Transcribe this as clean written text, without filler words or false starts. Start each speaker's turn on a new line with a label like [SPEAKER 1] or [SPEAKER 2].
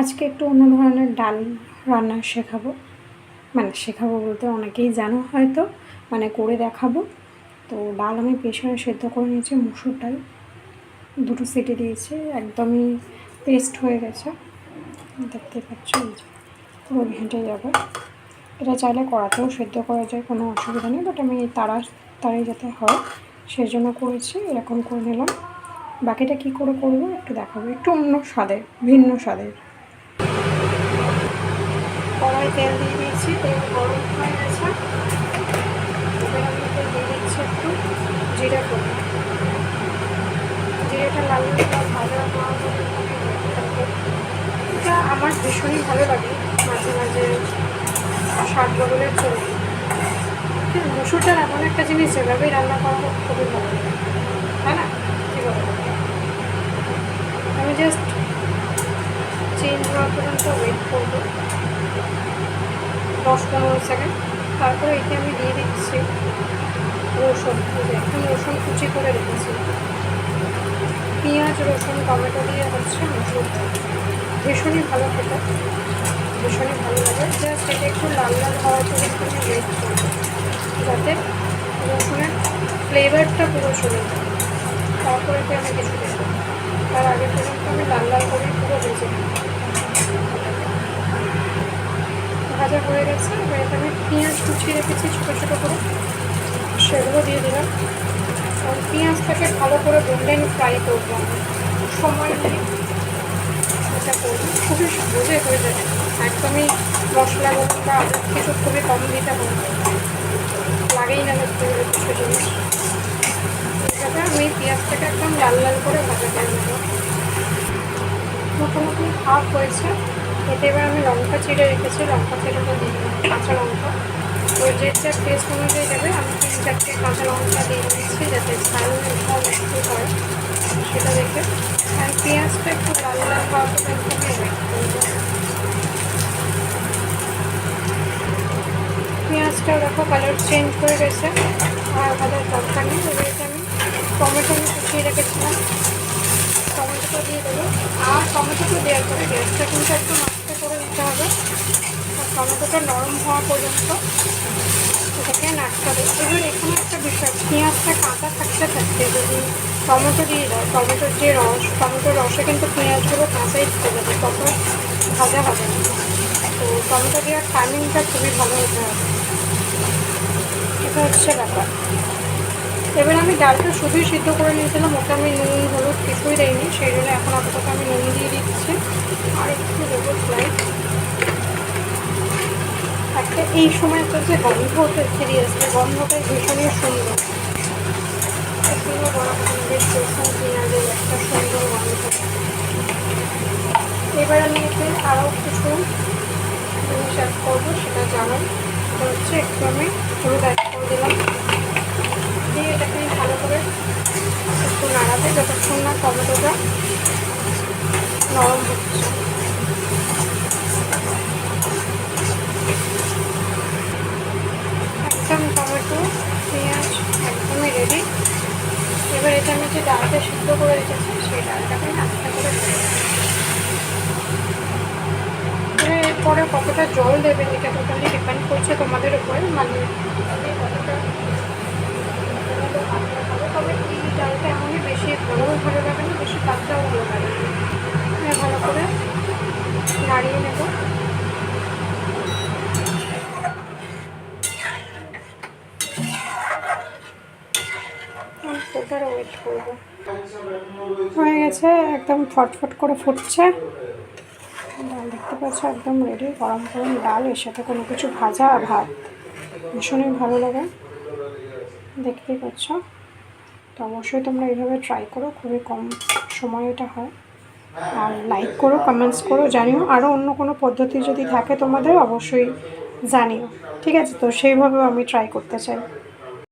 [SPEAKER 1] আজকে একটু অন্য ধরনের ডাল রান্না শেখাবো, শেখাবো বলতে অনেকেই জানো হয়তো, করে দেখাবো। তো ডাল আমি প্রেশারে সেদ্ধ করে নিয়েছি, মুসুর ডাল 2টো সিটি দিয়েছি, একদমই পেস্ট হয়ে গেছে, দেখতে পাচ্ছ, পুরো ঘেঁটে যাবে। এটা চাইলে কড়াতেও সেদ্ধ করা যায়, কোনো অসুবিধা নেই, বাট আমি তাড়াতাড়ি যাতে হয় সেই জন্য করেছি, এরকম করে নিলাম। বাকিটা কী করে করবো একটু দেখাবো, একটু অন্য স্বাদের, ভিন্ন স্বাদের। কড়াই তেল দিয়ে দিয়েছি, তেল গরম হয়ে গেছে, এবার আমি দিয়ে দিচ্ছি একটু জিরে ফোড়ন। জিরেটা লাল লাল ভাজা হওয়া এটা আমার ভীষণই ভালো লাগে, মাঝে মাঝে স্বাদ বদলের জন্য। মুসুর ডাল এমন একটা জিনিস যেভাবেই রান্না করা হোক খুবই ভালো লাগে, তাই না? কী বলো? আমি জাস্ট চেঞ্জ হওয়া পর্যন্ত ওয়েট করবো 10-15 সেকেন্ড। তারপরে এতে আমি দিয়ে দিচ্ছি রসুন, একদম রসুন কুচি করে রেখেছি। পেঁয়াজ, রসুন, টমেটো দিয়ে হচ্ছে মসুর ডাল, ভীষণই ভালো খেতে, ভীষণই ভালো লাগে। জাস্ট এটা একটু লাল লাল হওয়া পর্যন্ত আমি ওয়েট করবো, যাতে রসুনের ফ্লেভারটা পুরো চলে যায়। তারপরে আমি কিছু দেবো, তার আগে পর্যন্ত আমি লাল লাল করে পুরো ভেজে নিই। ভাজা হয়ে গেছে, এবার এটা আমি পেঁয়াজ কুচিয়ে রেখেছি ছোটো ছোটো করে, সেগুলো দিয়ে দিলাম। কারণ পেঁয়াজটাকে ভালো করে গোল্ডেন ফ্রাই করবো, আমি সময় নিয়ে এটা করবো, খুবই সহজে হয়ে যাবে। একদমই মশলা বলুন বা আলু কিছু খুবই কম দিতে হবে, লাগেই না দেখতে গেলে কিছু জিনিস। এইভাবে আমি পেঁয়াজটাকে একদম লাল লাল করে ভাজা করে নেবো। মোটামুটি হাফ হয়েছে, এতে এবার আমি লঙ্কা চিড়ে রেখেছি, লঙ্কা চিড়েটা দিয়ে দিলাম, কাঁচা লঙ্কা ওই যে টেস্ট অনুযায়ী দেবে। আমি 3-4টে কাঁচা লঙ্কা দিয়ে দিচ্ছি, যাতে ঝাল একটু হয় সেটা দেখে। আর পেঁয়াজটা একটু লাল লাল হওয়া পর্যন্ত আমি ওয়েট করবো। পেঁয়াজটাও দেখো কালার চেঞ্জ হয়ে গেছে, আর ভাজার দরকার নেই। এবার আমি টমেটো কুচিয়ে রেখেছিলাম, টমেটোটা দিয়ে দেবো। আর টমেটোটা দেওয়ার পরে গ্যাসটা কিন্তু একটু নষ্ট করে দিতে হবে, আর টমেটোটা নরম হওয়া পর্যন্ত এটাকে নাড়তে হবে। এবার এখানে একটা বিষয়, পেঁয়াজটা কাঁচা থাকতে থাকতে যদি টমেটো দিয়ে দাও, টমেটোর যে রস, টমেটোর রসে কিন্তু পেঁয়াজগুলো কাঁচাই থেকে যাবে, তখন ভাজা হবে না। তো টমেটো দেওয়ার টাইমিংটা খুবই ভালো হতে হবে, এটা হচ্ছে ব্যাপার। এবার আমি ডালটা শুধুই সিদ্ধ করে নিয়েছিলাম, ওটা আমি নুন হলুদ কিছুই দেয়নি, সেই জন্য এখন আপাতত আমি নুন দিয়ে দিচ্ছি, আর একটু দেবো ফ্লাইট একটা। এই সময়টা যে গন্ধটা সিরিয়াসলি গন্ধটা ভীষণই সুন্দর, সুন্দর বেশ রসুন পেঁয়াজের একটা সুন্দর গন্ধ। এবার আমি এতে আরও কিছু জিনিস অ্যাড করবো, সেটা জানাই। সেটা হচ্ছে একটু আমি হলুদ অ্যাড করে দিলাম, দিয়ে এটাকে ভালো করে একটু নাড়াতে যতক্ষণ না টমেটোটা নরম হচ্ছে। একদম টমেটো পেঁয়াজ একদমই রেডি। এবার এটা আমি যে ডালটা সিদ্ধ করে রেখেছি, সেই ডালটাকে আস্তে করে এরপরে কতটা জল দেবেন এটা টোটালি ডিপেন্ড করছে তোমাদের উপরে, কতটা। তবে এই ডালটা এমনই বেশি ঘনও ভালো লাগে না, বেশি পাতলাও ভালো লাগে না। ভালো করে নাড়িয়ে নেব। ওয়েট করবো, হয়ে গেছে, একদম ফটফট করে ফুটছে ডাল, দেখতে পাচ্ছ একদম রেডি। গরম গরম ডাল, এর সাথে কোনো কিছু ভাজা আর ভাত, ভীষণই ভালো লাগে, দেখতেই পাচ্ছ। তো অবশ্যই তোমরা এইভাবে ট্রাই করো, খুবই কম সময় এটা হয়। আর লাইক করো, কমেন্টস করো, জানিও। আরও অন্য কোনো পদ্ধতি যদি থাকে তোমাদের অবশ্যই জানিও, ঠিক আছে? তো সেইভাবেও আমি ট্রাই করতে চাই।